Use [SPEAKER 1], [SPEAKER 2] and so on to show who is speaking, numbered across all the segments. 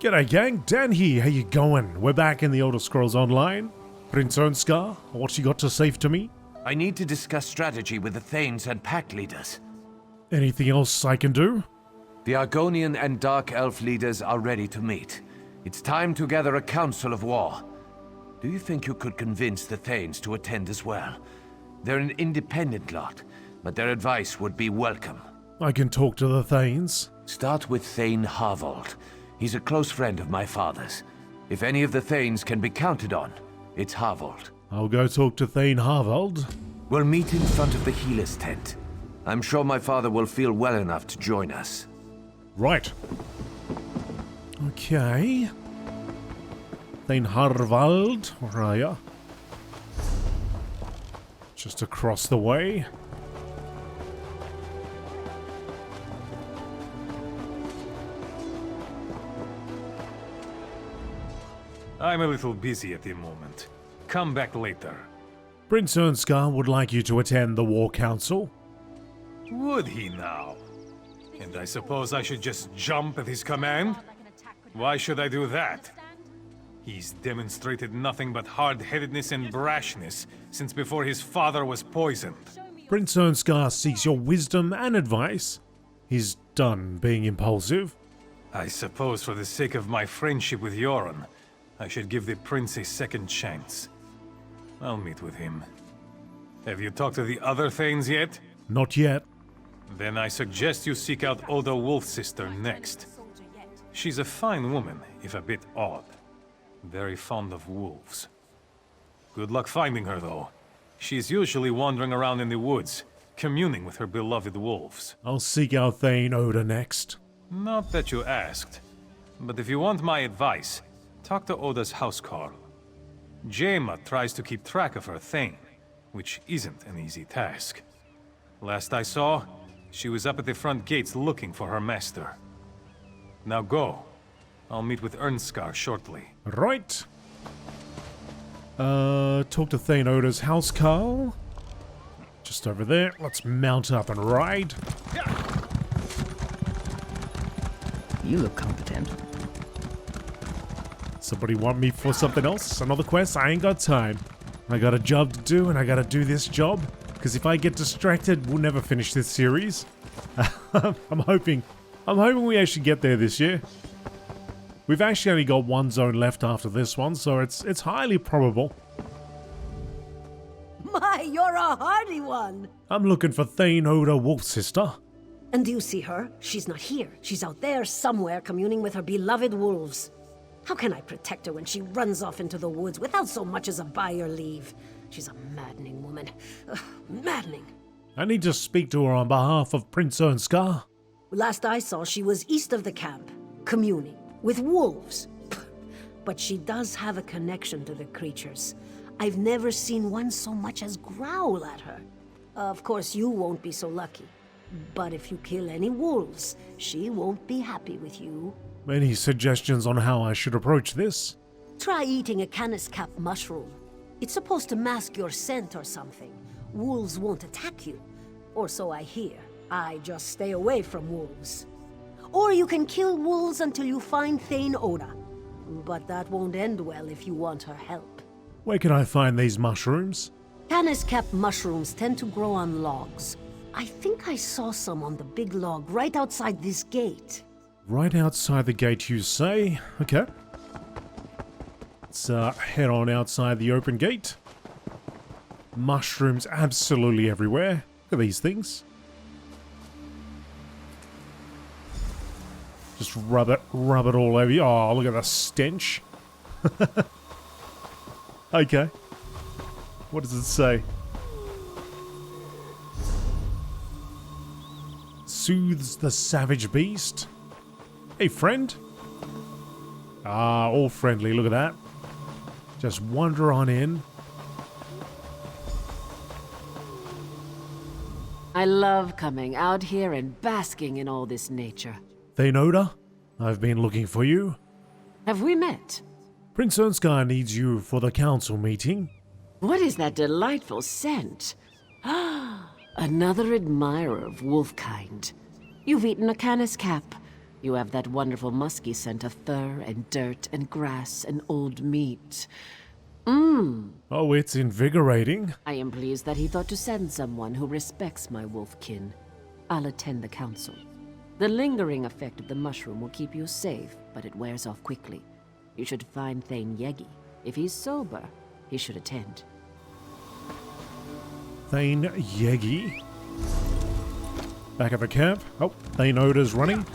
[SPEAKER 1] G'day gang, Dan here, how you going? We're back in the Elder Scrolls Online. Prince Sovngarde, what you got to say to me?
[SPEAKER 2] I need to discuss strategy with the Thanes and pack leaders.
[SPEAKER 1] Anything else I can do?
[SPEAKER 2] The Argonian and Dark Elf leaders are ready to meet. It's time to gather a council of war. Do you think you could convince the Thanes to attend as well? They're an independent lot, but their advice would be welcome.
[SPEAKER 1] I can talk to the Thanes.
[SPEAKER 2] Start with Thane Harvold. He's a close friend of my father's. If any of the Thanes can be counted on, it's Harvold.
[SPEAKER 1] I'll go talk to Thane Harvold.
[SPEAKER 2] We'll meet in front of the healer's tent. I'm sure my father will feel well enough to join us.
[SPEAKER 1] Right. Okay. Thane Harvold, where are ya? Just across the way.
[SPEAKER 3] I'm a little busy at the moment. Come back later.
[SPEAKER 1] Prince Sovngarde would like you to attend the War Council.
[SPEAKER 3] Would he now? And I suppose I should just jump at his command? Why should I do that? He's demonstrated nothing but hard-headedness and brashness since before his father was poisoned.
[SPEAKER 1] Prince Sovngarde seeks your wisdom and advice. He's done being impulsive.
[SPEAKER 3] I suppose for the sake of my friendship with Yoren, I should give the prince a second chance. I'll meet with him. Have you talked to the other Thanes yet?
[SPEAKER 1] Not yet.
[SPEAKER 3] Then I suggest you seek out Oda Wolfsister next. She's a fine woman, if a bit odd. Very fond of wolves. Good luck finding her, though. She's usually wandering around in the woods, communing with her beloved wolves.
[SPEAKER 1] I'll seek out Thane Oda next.
[SPEAKER 3] Not that you asked, but if you want my advice, talk to Oda's housecarl. Jaima tries to keep track of her Thane, which isn't an easy task. Last I saw, she was up at the front gates looking for her master. Now go. I'll meet with Ernskar shortly.
[SPEAKER 1] Right. Talk to Thane Oda's housecarl. Just over there. Let's mount up and ride.
[SPEAKER 4] You look competent.
[SPEAKER 1] Somebody want me for something else? Another quest? I ain't got time. I got a job to do and I gotta do this job. Because if I get distracted, we'll never finish this series. I'm hoping we actually get there this year. We've actually only got one zone left after this one, so it's highly probable.
[SPEAKER 5] My, you're a hardy one!
[SPEAKER 1] I'm looking for Thane Oda Wolfsister.
[SPEAKER 5] And do you see her? She's not here. She's out there somewhere communing with her beloved wolves. How can I protect her when she runs off into the woods without so much as a by your leave? She's a maddening woman. Ugh, maddening.
[SPEAKER 1] I need to speak to her on behalf of Prince Sovngarde.
[SPEAKER 5] Last I saw, she was east of the camp, communing with wolves. But she does have a connection to the creatures. I've never seen one so much as growl at her. Of course, you won't be so lucky. But if you kill any wolves, she won't be happy with you.
[SPEAKER 1] Any suggestions on how I should approach this?
[SPEAKER 5] Try eating a canis cap mushroom. It's supposed to mask your scent or something. Wolves won't attack you. Or so I hear. I just stay away from wolves. Or you can kill wolves until you find Thane Oda. But that won't end well if you want her help.
[SPEAKER 1] Where can I find these mushrooms?
[SPEAKER 5] Canis cap mushrooms tend to grow on logs. I think I saw some on the big log right outside this gate.
[SPEAKER 1] Right outside the gate, you say? Okay. Let's head on outside the open gate. Mushrooms absolutely everywhere. Look at these things. Just rub it all over you. Oh, look at the stench. Okay. What does it say? Soothes the savage beast. Hey, friend. Ah, all friendly. Look at that. Just wander on in.
[SPEAKER 6] I love coming out here and basking in all this nature.
[SPEAKER 1] Thane Oda, I've been looking for you.
[SPEAKER 6] Have we met?
[SPEAKER 1] Prince Sovngarde needs you for the council meeting.
[SPEAKER 6] What is that delightful scent? Another admirer of wolfkind. You've eaten a canis cap. You have that wonderful musky scent of fur and dirt and grass and old meat. Mmm.
[SPEAKER 1] Oh, it's invigorating.
[SPEAKER 6] I am pleased that he thought to send someone who respects my wolfkin. I'll attend the council. The lingering effect of the mushroom will keep you safe, but it wears off quickly. You should find Thane Yegi. If he's sober, he should attend.
[SPEAKER 1] Thane Yegi. Back at the camp. Oh, Thane Oda's running.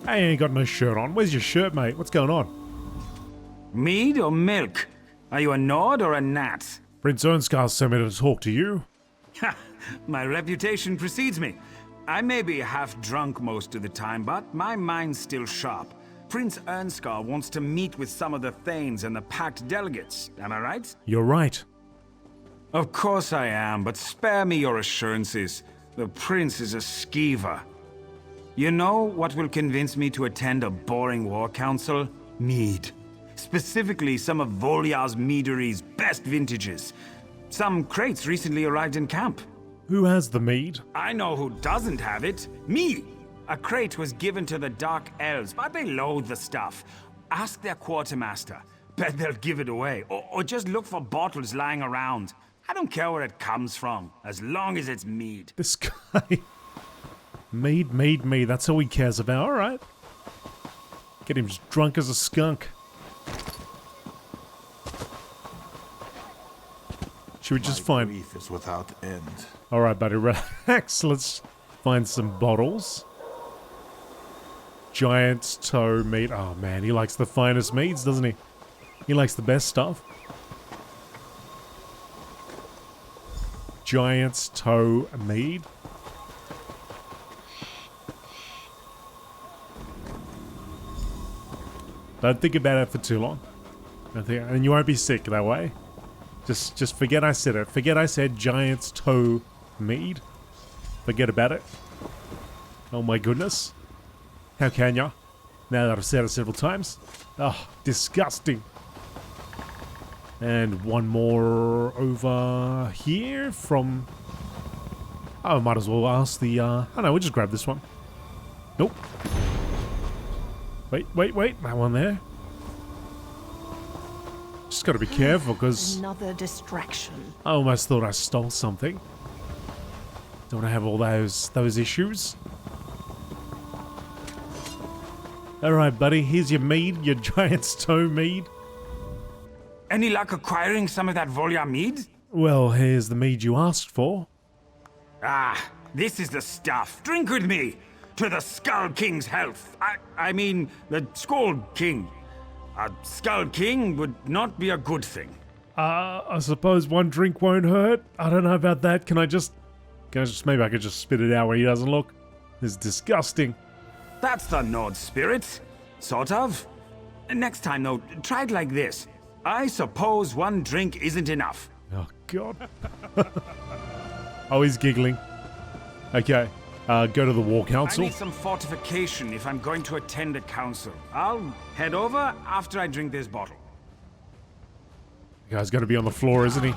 [SPEAKER 1] I ain't got no shirt on. Where's your shirt, mate? What's going on?
[SPEAKER 7] Mead or milk? Are you a Nord or a Nat?
[SPEAKER 1] Prince Ernskar sent me to talk to you.
[SPEAKER 7] Ha! My reputation precedes me. I may be half drunk most of the time, but my mind's still sharp. Prince Ernskar wants to meet with some of the Thanes and the packed delegates. Am I right?
[SPEAKER 1] You're right.
[SPEAKER 7] Of course I am, but spare me your assurances. The prince is a skeever. You know what will convince me to attend a boring war council? Mead. Specifically, some of Voljar's meadery's best vintages. Some crates recently arrived in camp.
[SPEAKER 1] Who has the mead?
[SPEAKER 7] I know who doesn't have it. Me! A crate was given to the Dark Elves, but they loathe the stuff. Ask their quartermaster. Bet they'll give it away. Or just look for bottles lying around. I don't care where it comes from, as long as it's mead.
[SPEAKER 1] This guy... Mead. That's all he cares about. Alright. Get him as drunk as a skunk. Should we just find...
[SPEAKER 8] grief is without end.
[SPEAKER 1] Alright, buddy, relax. Let's find some bottles. Giant's toe meat. Oh, man, he likes the finest meats, doesn't he? He likes the best stuff. Giant's toe mead. Don't think about it for too long. And you won't be sick that way. Just forget I said it. Forget I said Giant's toe mead. Forget about it. Oh my goodness. How can ya? Now that I've said it several times. Oh, disgusting. And one more over here from... Oh, I might as well ask the... Oh no, we'll just grab this one. Nope. Wait. That one there. Just gotta be careful, because...
[SPEAKER 5] Another distraction.
[SPEAKER 1] I almost thought I stole something. Don't want to have all those issues. Alright, buddy. Here's your mead. Your Giant's toe mead.
[SPEAKER 7] Any luck acquiring some of that Voljar mead?
[SPEAKER 1] Well, here's the mead you asked for.
[SPEAKER 7] Ah, this is the stuff. Drink with me. To the Skull King's health. I mean, the Skull King. A Skull King would not be a good thing.
[SPEAKER 1] I suppose one drink won't hurt. I don't know about that. Can I just maybe I could just spit it out where he doesn't look? It's disgusting.
[SPEAKER 7] That's the Nord spirit. Sort of. Next time, though, try it like this. I suppose one drink isn't enough.
[SPEAKER 1] Oh, God. Oh, he's giggling. Okay. Go to the war
[SPEAKER 7] I
[SPEAKER 1] council.
[SPEAKER 7] need some fortification if I'm going to attend a council. I'll head over after I drink this bottle.
[SPEAKER 1] The guy's got to be on the floor, isn't he?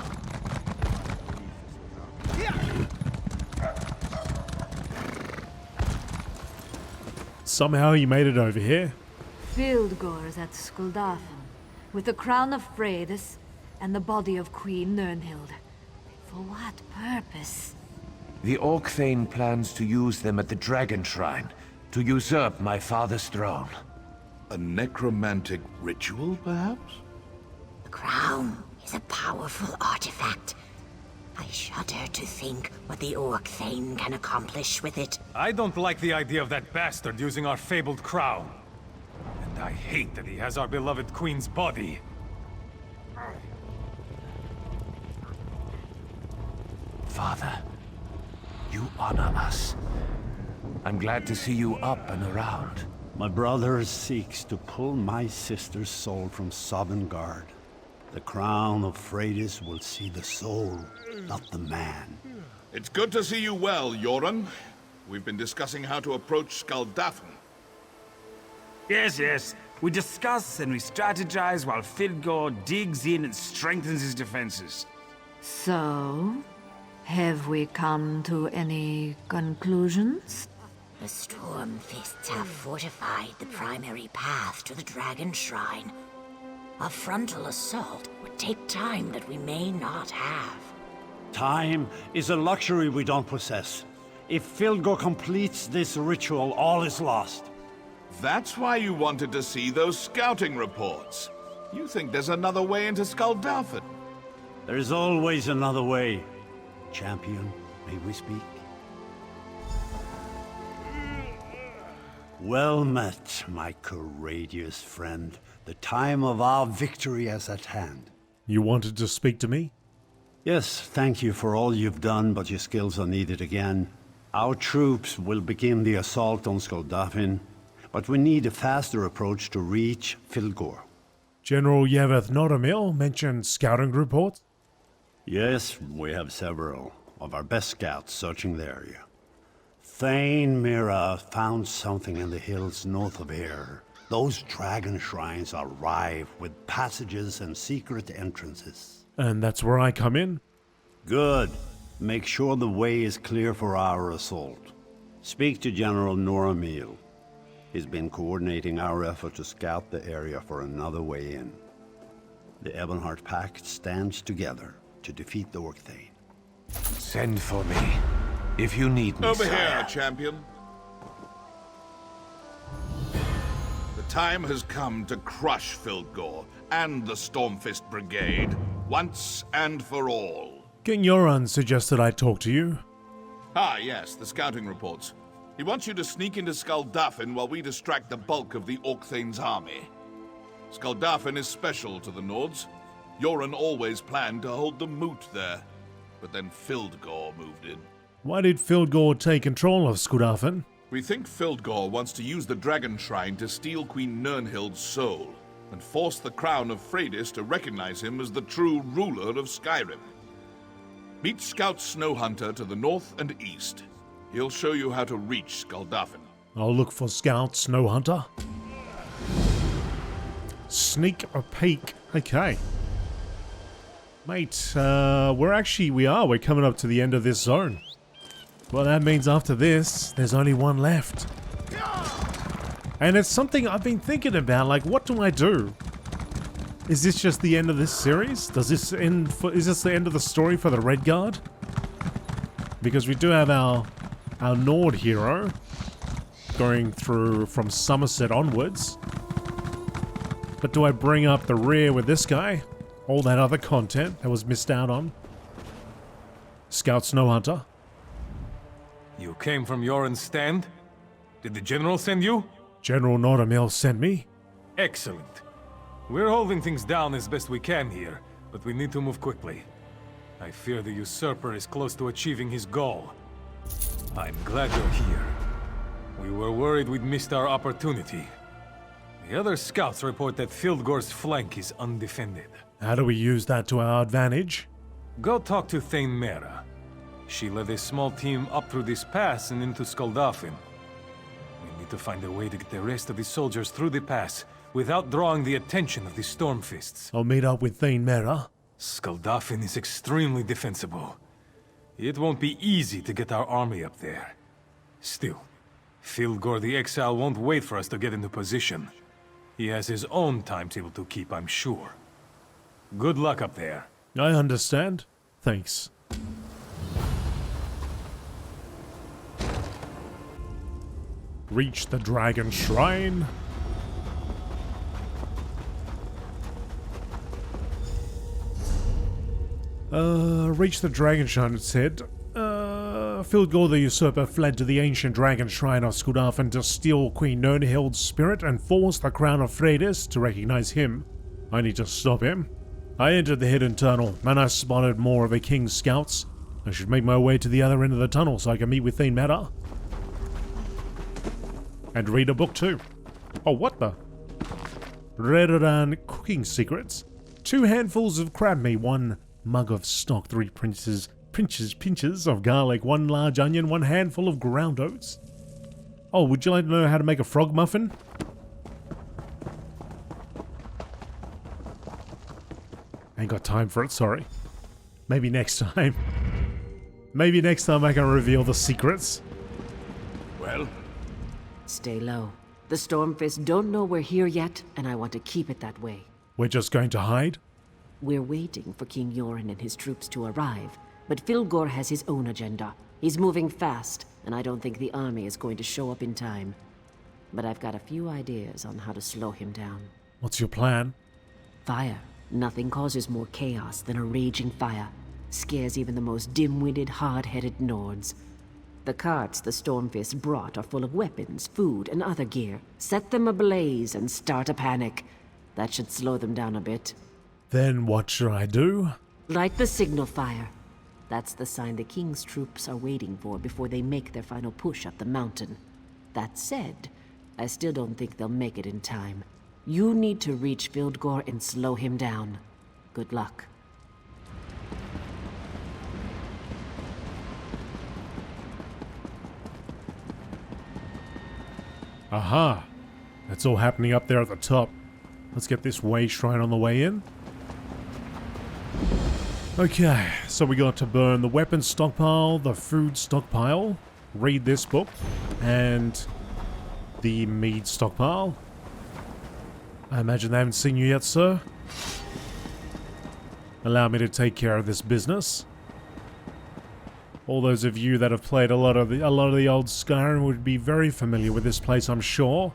[SPEAKER 1] Somehow he made it over here.
[SPEAKER 9] Fildgor's at Skuldafen, with the crown of Freydis and the body of Queen Nirnhild. For what purpose?
[SPEAKER 2] The Orc Thane plans to use them at the Dragon Shrine, to usurp my father's throne.
[SPEAKER 8] A necromantic ritual, perhaps?
[SPEAKER 5] The crown is a powerful artifact. I shudder to think what the Orc Thane can accomplish with it.
[SPEAKER 3] I don't like the idea of that bastard using our fabled crown. And I hate that he has our beloved queen's body.
[SPEAKER 2] Father, you honor us. I'm glad to see you up and around.
[SPEAKER 10] My brother seeks to pull my sister's soul from Sovngarde. The crown of Freydis will see the soul, not the man.
[SPEAKER 8] It's good to see you well, Yoren. We've been discussing how to approach Skuldafen.
[SPEAKER 7] Yes. We discuss and we strategize while Fildgor digs in and strengthens his defenses.
[SPEAKER 9] So, have we come to any conclusions?
[SPEAKER 11] The Stormfists have fortified the primary path to the Dragon Shrine. A frontal assault would take time that we may not have.
[SPEAKER 10] Time is a luxury we don't possess. If Fildgor completes this ritual, all is lost.
[SPEAKER 8] That's why you wanted to see those scouting reports. You think there's another way into Skuldafn?
[SPEAKER 10] There's always another way. Champion, may we speak? Well met, my courageous friend. The time of our victory is at hand.
[SPEAKER 1] You wanted to speak to me?
[SPEAKER 10] Yes, thank you for all you've done, but your skills are needed again. Our troops will begin the assault on Skuldafn, but we need a faster approach to reach Fildgor.
[SPEAKER 1] General Yeveth Noramil mentioned scouting reports?
[SPEAKER 10] Yes, we have several of our best scouts searching the area. Thane Mira found something in the hills north of here. Those dragon shrines are rife with passages and secret entrances.
[SPEAKER 1] And that's where I come in?
[SPEAKER 10] Good. Make sure the way is clear for our assault. Speak to General Noramil. He's been coordinating our effort to scout the area for another way in. The Ebonheart Pact stands together to defeat the Orcthane.
[SPEAKER 2] Send for me, if you need me,
[SPEAKER 8] Over
[SPEAKER 2] sire.
[SPEAKER 8] here, champion. The time has come to crush Fildgor and the Stormfist Brigade, once and for all.
[SPEAKER 1] King Yoran suggested I talk to you.
[SPEAKER 8] Ah, yes, the scouting reports. He wants you to sneak into Skuldafn while we distract the bulk of the Orcthane's army. Skuldafn is special to the Nords. Yoran always planned to hold the moot there, but then Fildgor moved in.
[SPEAKER 1] Why did Fildgor take control of Skuldafn?
[SPEAKER 8] We think Fildgor wants to use the Dragon Shrine to steal Queen Nirnhild's soul, and force the Crown of Freydis to recognize him as the true ruler of Skyrim. Meet Scout Snowhunter to the north and east. He'll show you how to reach Skuldafn.
[SPEAKER 1] I'll look for Scout Snowhunter. Sneak a peek. Okay. Mate, we're coming up to the end of this zone. Well, that means after this, there's only one left. And it's something I've been thinking about, like, what do I do? Is this just the end of this series? Is this the end of the story for the Redguard? Because we do have our Nord hero going through from Somerset onwards. But do I bring up the rear with this guy? All that other content that was missed out on? Scout Snowhunter?
[SPEAKER 3] You came from Yoren's stand? Did the General send you?
[SPEAKER 1] General Noramil sent me?
[SPEAKER 3] Excellent. We're holding things down as best we can here, but we need to move quickly. I fear the usurper is close to achieving his goal. I'm glad you're here. We were worried we'd missed our opportunity. The other scouts report that Fildgor's flank is undefended.
[SPEAKER 1] How do we use that to our advantage?
[SPEAKER 3] Go talk to Thane Mera. She led a small team up through this pass and into Skuldafn. We need to find a way to get the rest of the soldiers through the pass without drawing the attention of the Stormfists.
[SPEAKER 1] I'll meet up with Thane Mera.
[SPEAKER 3] Skuldafn is extremely defensible. It won't be easy to get our army up there. Still, Fildgor the Exile won't wait for us to get into position. He has his own timetable to keep, I'm sure. Good luck up there.
[SPEAKER 1] I understand. Thanks. Reach the Dragon Shrine. Reach the Dragon Shrine, it said. Fildgor the Usurper fled to the ancient Dragon Shrine of Skuldafn to steal Queen Nirnhild's spirit and force the Crown of Freydis to recognize him. I need to stop him. I entered the hidden tunnel, and I spotted more of the King's scouts. I should make my way to the other end of the tunnel so I can meet with Thane Mera. And read a book too. Oh, what the? GameolioDan cooking secrets. 2 handfuls of crab meat, 1 mug of stock, 3 pinches of garlic, 1 large onion, 1 handful of ground oats. Oh, would you like to know how to make a frog muffin? Ain't got time for it, sorry. Maybe next time. Maybe next time I can reveal the secrets.
[SPEAKER 8] Well?
[SPEAKER 6] Stay low. The Stormfist don't know we're here yet, and I want to keep it that way.
[SPEAKER 1] We're just going to hide?
[SPEAKER 6] We're waiting for King Yoren and his troops to arrive, but Filgor has his own agenda. He's moving fast, and I don't think the army is going to show up in time. But I've got a few ideas on how to slow him down.
[SPEAKER 1] What's your plan?
[SPEAKER 6] Fire. Nothing causes more chaos than a raging fire. Scares even the most dim-witted, hard-headed Nords. The carts the Stormfist brought are full of weapons, food, and other gear. Set them ablaze and start a panic. That should slow them down a bit.
[SPEAKER 1] Then what should I do?
[SPEAKER 6] Light the signal fire. That's the sign the King's troops are waiting for before they make their final push up the mountain. That said, I still don't think they'll make it in time. You need to reach Filgor and slow him down. Good luck.
[SPEAKER 1] Aha! That's all happening up there at the top. Let's get this way shrine on the way in. Okay, so we got to burn the weapons stockpile, the food stockpile, read this book, and the mead stockpile. I imagine they haven't seen you yet, sir. Allow me to take care of this business. All those of you that have played a lot of the old Skyrim would be very familiar with this place, I'm sure.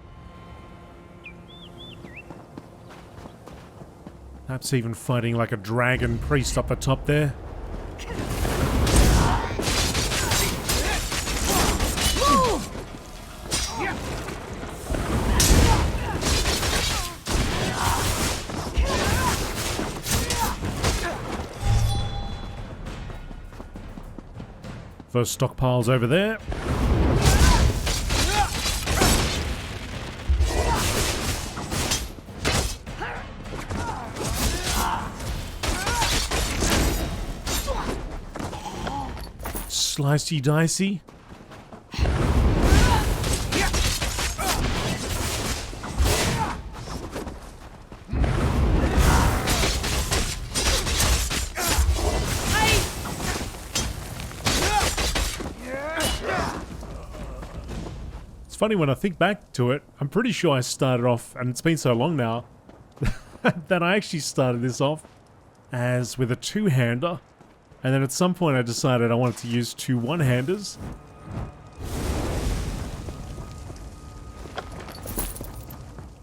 [SPEAKER 1] Perhaps even fighting like a dragon priest up the top there. First stockpile's over there. Slicey dicey. It's funny when I think back to it, I'm pretty sure I started off, and it's been so long now, that I actually started this off as with a two-hander. And then at some point I decided I wanted to use two one-handers.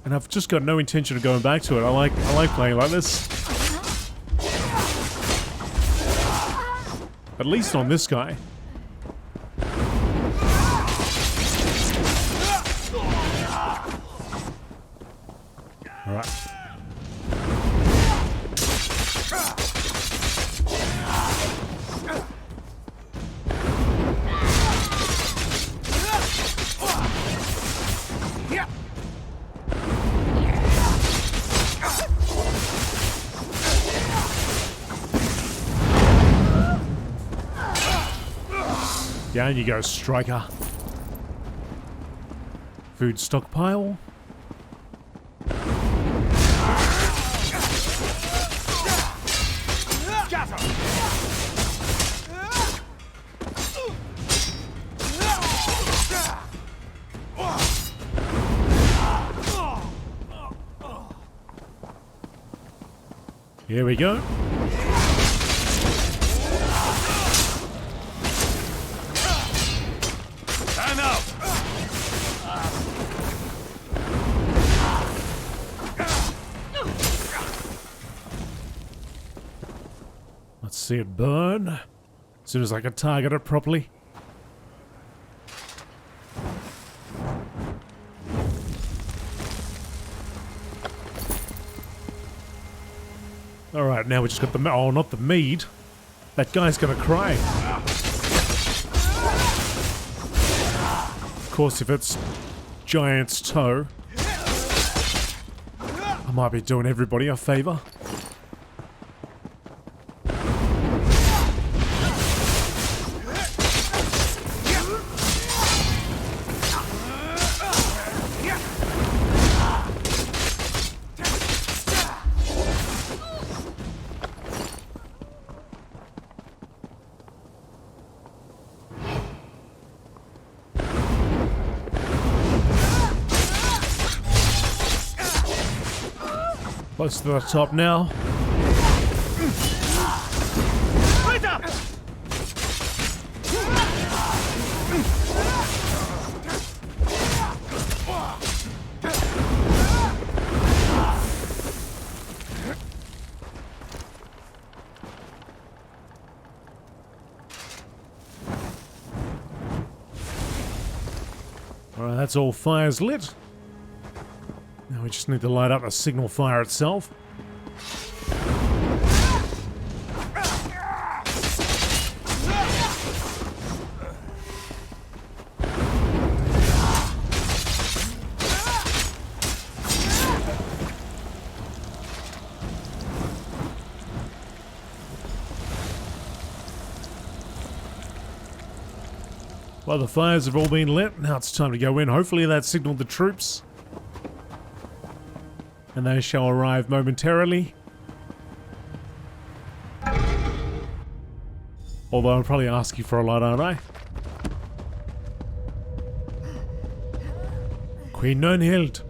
[SPEAKER 1] And I've just got no intention of going back to it. I like playing like this. At least on this guy. Alright. Down you go, striker. Food stockpile. Here we go. Let's see it burn. As soon as I can target it properly. Alright, now we just got the... Oh, not the mead. That guy's gonna cry. Of course, if it's Giant's Toe, I might be doing everybody a favor. Close to the top now. Alright, that's all fires lit. Now we just need to light up the signal fire itself. Well, the fires have all been lit. Now it's time to go in. Hopefully that signaled the troops. And they shall arrive momentarily. Although I'll probably ask you for a lot, aren't I? Queen Nurnhild.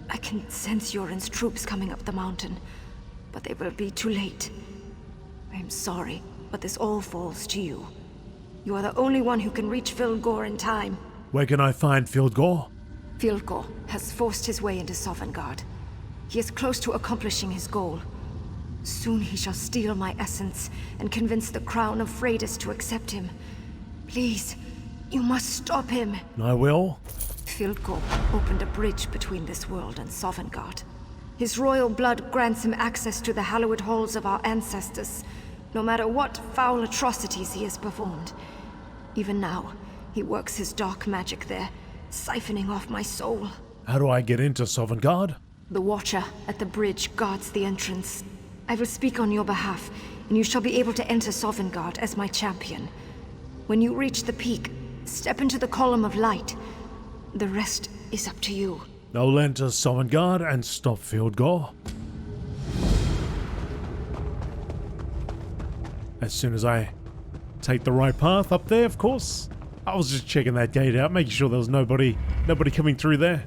[SPEAKER 9] I can sense Yoren's troops coming up the mountain, but they will be too late. I am sorry, but this all falls to you. You are the only one who can reach Fildgor in time.
[SPEAKER 1] Where can I find Fildgor?
[SPEAKER 9] Fildgor has forced his way into Sovngarde. He is close to accomplishing his goal. Soon he shall steal my essence and convince the crown of Freydis to accept him. Please, you must stop him.
[SPEAKER 1] I will.
[SPEAKER 9] Fildgor opened a bridge between this world and Sovngarde. His royal blood grants him access to the hallowed halls of our ancestors, no matter what foul atrocities he has performed. Even now, he works his dark magic there, siphoning off my soul.
[SPEAKER 1] How do I get into Sovngarde?
[SPEAKER 9] The Watcher at the bridge guards the entrance. I will speak on your behalf, and you shall be able to enter Sovngarde as my champion. When you reach the peak, step into the column of light. The rest is up to you.
[SPEAKER 1] I'll enter Sovngarde and stop Fildgor. As soon as I take the right path up there, of course. I was just checking that gate out, making sure there was nobody coming through there.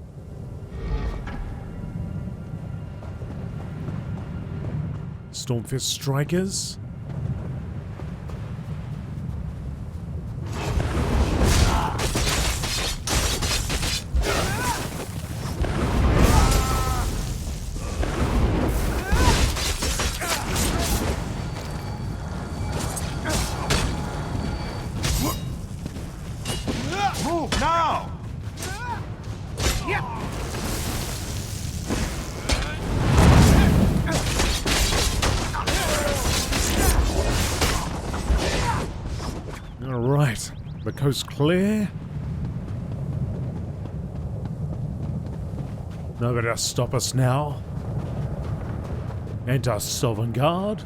[SPEAKER 1] Stormfist strikers.
[SPEAKER 8] Move now!
[SPEAKER 1] Alright, the coast clear. Nobody to stop us now. Enter Sovngarde.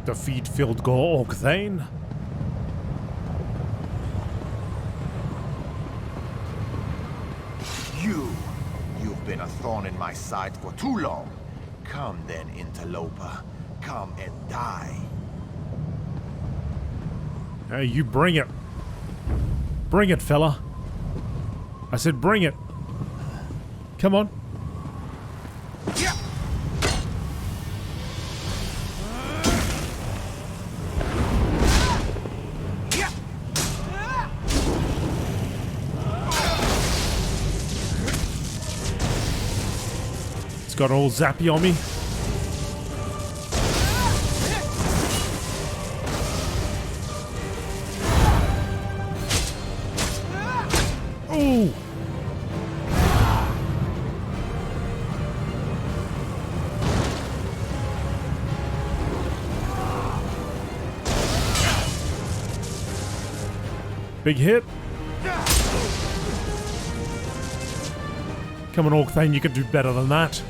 [SPEAKER 1] Defeat Fildgor Orcthane.
[SPEAKER 12] You've been a thorn in my side for too long. Come then, interloper. Come and die.
[SPEAKER 1] Hey, you bring it. Bring it, fella. I said bring it. Come on. It's got all zappy on me. Ooh. Big hit. Come on, Orcthane, you can do better than that.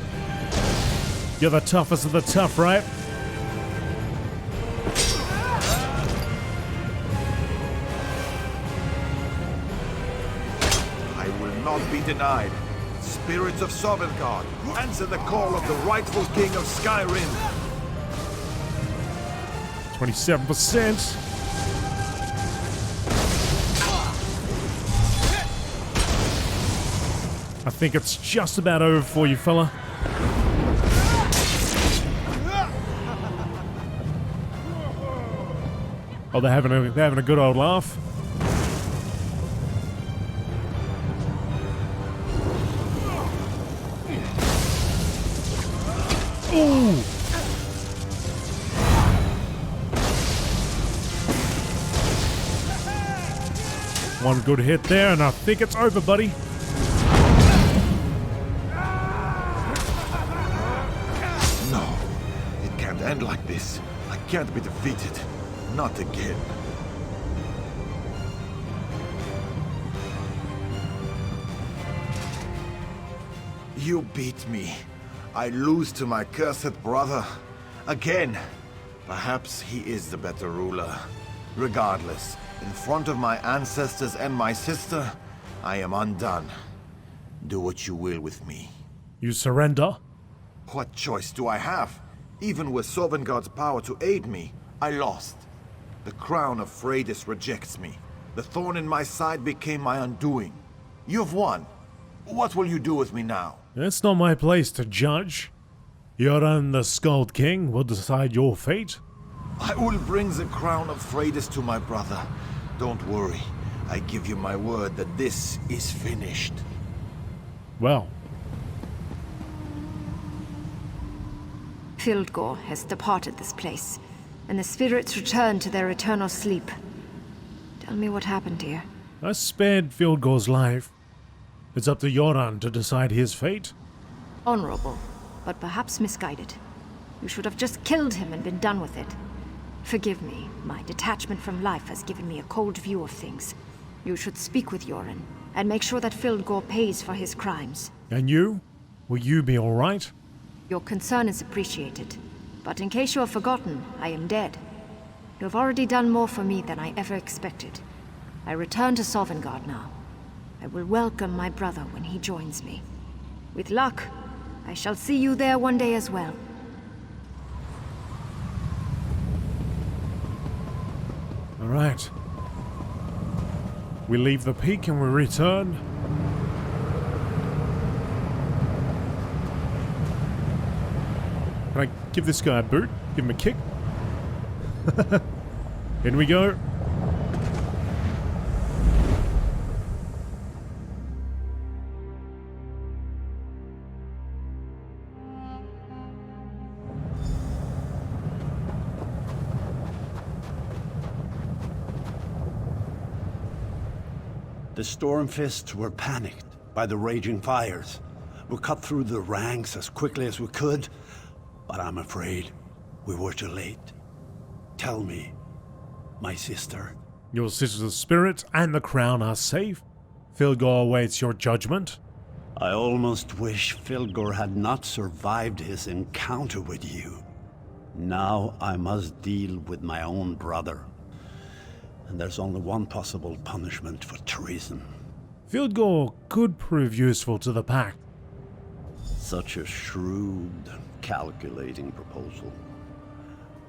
[SPEAKER 1] You're the toughest of the tough, right?
[SPEAKER 12] I will not be denied. Spirits of Sovngarde, answer the call of the rightful king of Skyrim.
[SPEAKER 1] 27%. I think it's just about over for you, fella. Oh, they're having a good old laugh. Ooh. One good hit there, and I think it's over, buddy.
[SPEAKER 12] No, it can't end like this. I can't be defeated. Not again. You beat me. I lose to my cursed brother. Again. Perhaps he is the better ruler. Regardless, in front of my ancestors and my sister, I am undone. Do what you will with me.
[SPEAKER 1] You surrender?
[SPEAKER 12] What choice do I have? Even with Sovngarde's power to aid me, I lost. The crown of Freydis rejects me. The thorn in my side became my undoing. You've won. What will you do with me now?
[SPEAKER 1] It's not my place to judge. Yoran the Skald King will decide your fate.
[SPEAKER 12] I will bring the crown of Freydis to my brother. Don't worry. I give you my word that this is finished.
[SPEAKER 1] Well.
[SPEAKER 9] Fildgor has departed this place, and the spirits return to their eternal sleep. Tell me what happened here.
[SPEAKER 1] I spared Fildgor's life. It's up to Yoran to decide his fate.
[SPEAKER 9] Honorable, but perhaps misguided. You should have just killed him and been done with it. Forgive me. My detachment from life has given me a cold view of things. You should speak with Yoran, and make sure that Fildgor pays for his crimes.
[SPEAKER 1] And you? Will you be alright?
[SPEAKER 9] Your concern is appreciated. But in case you have forgotten, I am dead. You have already done more for me than I ever expected. I return to Sovngarde now. I will welcome my brother when he joins me. With luck, I shall see you there one day as well.
[SPEAKER 1] Alright. We leave the peak and we return. Can I give this guy a boot? Give him a kick? In we go.
[SPEAKER 10] The Stormfists were panicked by the raging fires. We cut through the ranks as quickly as we could, but I'm afraid we were too late. Tell me, my sister.
[SPEAKER 1] Your sister's spirit and the crown are safe. Fildgor awaits your judgment.
[SPEAKER 10] I almost wish Fildgor had not survived his encounter with you. Now I must deal with my own brother. And there's only one possible punishment for treason.
[SPEAKER 1] Fildgor could prove useful to the Pact.
[SPEAKER 10] Such a shrewd, calculating proposal.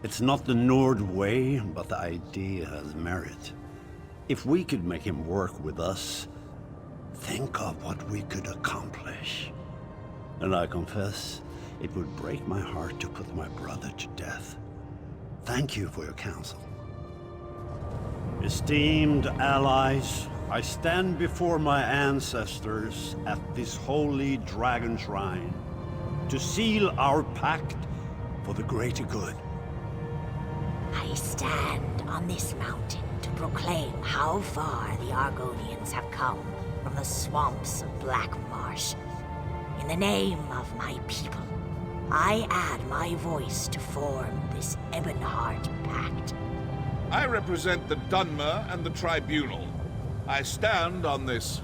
[SPEAKER 10] It's not the Nord way, but the idea has merit. If we could make him work with us, think of what we could accomplish. And I confess, it would break my heart to put my brother to death. Thank you for your counsel. Esteemed allies, I stand before my ancestors at this holy dragon shrine to seal our pact for the greater good.
[SPEAKER 11] I stand on this mountain to proclaim how far the Argonians have come from the swamps of Black Marsh. In the name of my people, I add my voice to form this Ebonheart Pact.
[SPEAKER 8] I represent the Dunmer and the Tribunal. I stand on this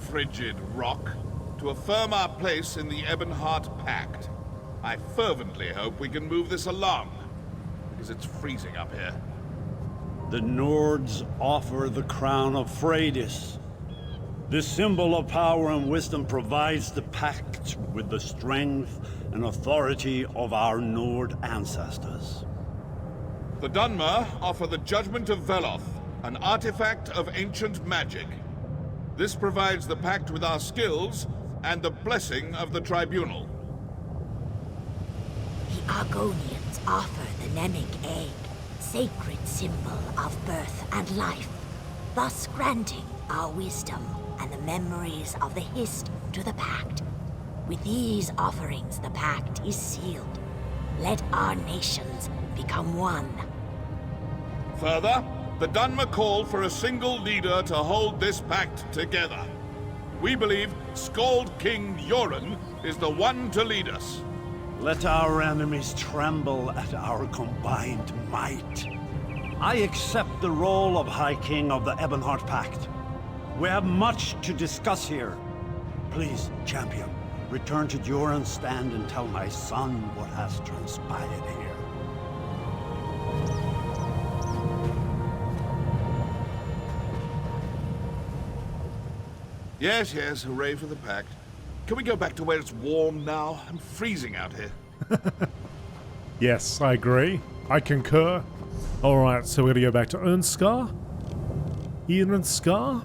[SPEAKER 8] frigid rock to affirm our place in the Ebonheart Pact. I fervently hope we can move this along, because it's freezing up here.
[SPEAKER 10] The Nords offer the crown of Freydis. This symbol of power and wisdom provides the pact with the strength and authority of our Nord ancestors.
[SPEAKER 8] The Dunmer offer the Judgment of Veloth, an artifact of ancient magic. This provides the pact with our skills and the blessing of the Tribunal.
[SPEAKER 11] The Argonians offer the Nemic Egg, sacred symbol of birth and life, thus granting our wisdom and the memories of the Hist to the Pact. With these offerings, the Pact is sealed. Let our nations become one.
[SPEAKER 8] Further, the Dunmer call for a single leader to hold this pact together. We believe Skald King Yoren is the one to lead us.
[SPEAKER 10] Let our enemies tremble at our combined might. I accept the role of High King of the Ebonheart Pact. We have much to discuss here. Please, champion, return to Joran's stand and tell my son what has transpired here.
[SPEAKER 8] Yes, yes, hooray for the pact. Can we go back to where it's warm now? I'm freezing out here.
[SPEAKER 1] Yes, I agree. I concur. Alright, so we're gonna go back to Ernskar? Ernskar?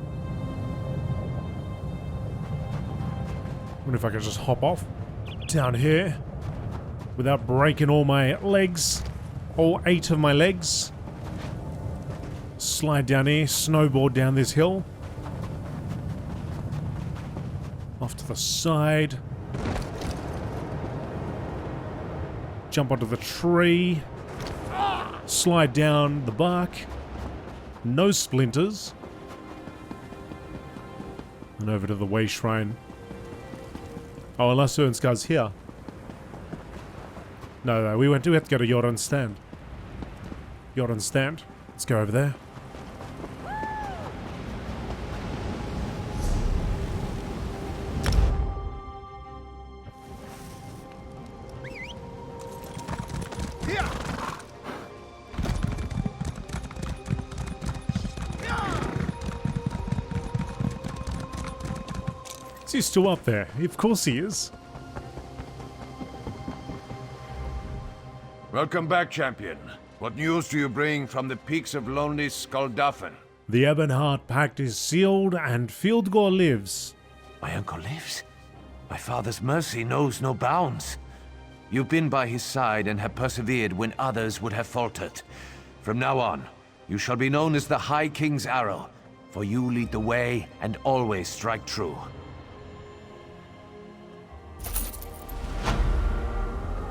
[SPEAKER 1] I wonder if I could just hop off down here without breaking all my legs. All 8 of my legs. Slide down here, snowboard down this hill. Off to the side. Jump onto the tree. Slide down the bark. No splinters. And over to the Way Shrine. Oh, unless Ernska's here. No, we have to go to Joran's stand. Joran's stand. Let's go over there. Is he still up there? Of course he is.
[SPEAKER 2] Welcome back, champion. What news do you bring from the peaks of lonely Skaldafen?
[SPEAKER 1] The Ebonheart Pact is sealed and Fieldgore lives.
[SPEAKER 2] My uncle lives? My father's mercy knows no bounds. You've been by his side and have persevered when others would have faltered. From now on, you shall be known as the High King's Arrow, for you lead the way and always strike true.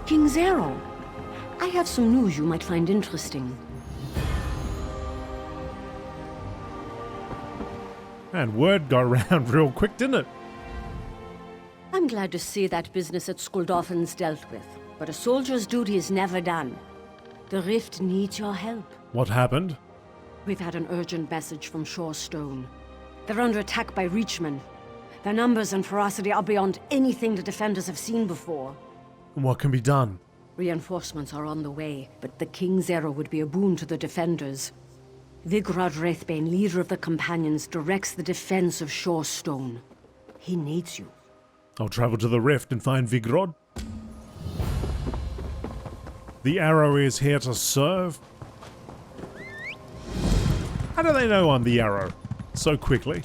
[SPEAKER 6] King's Arrow. I have some news you might find interesting.
[SPEAKER 1] And word got around real quick, didn't it?
[SPEAKER 6] I'm glad to see that business at Skuldafen's dealt with, but a soldier's duty is never done. The Rift needs your help.
[SPEAKER 1] What happened?
[SPEAKER 6] We've had an urgent message from Shorestone. They're under attack by Reachmen. Their numbers and ferocity are beyond anything the defenders have seen before.
[SPEAKER 1] What can be done?
[SPEAKER 6] Reinforcements are on the way, but the King's Arrow would be a boon to the defenders. Vigrod Wraithbane, leader of the Companions, directs the defense of Shorestone. He needs you.
[SPEAKER 1] I'll travel to the Rift and find Vigrod. The Arrow is here to serve. How do they know I'm the Arrow so quickly?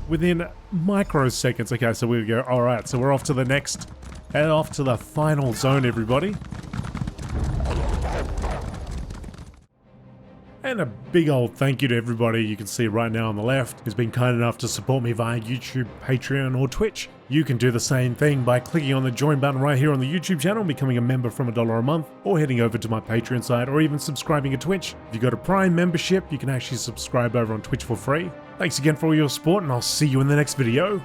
[SPEAKER 1] Within microseconds. Okay, so we go. Alright, so we're off to the next. Head off to the final zone, everybody. And a big old thank you to everybody you can see right now on the left who's been kind enough to support me via YouTube, Patreon, or Twitch. You can do the same thing by clicking on the join button right here on the YouTube channel, becoming a member from $1 a month, or heading over to my Patreon site, or even subscribing to Twitch. If you go to Prime membership, you can actually subscribe over on Twitch for free. Thanks again for all your support, and I'll see you in the next video.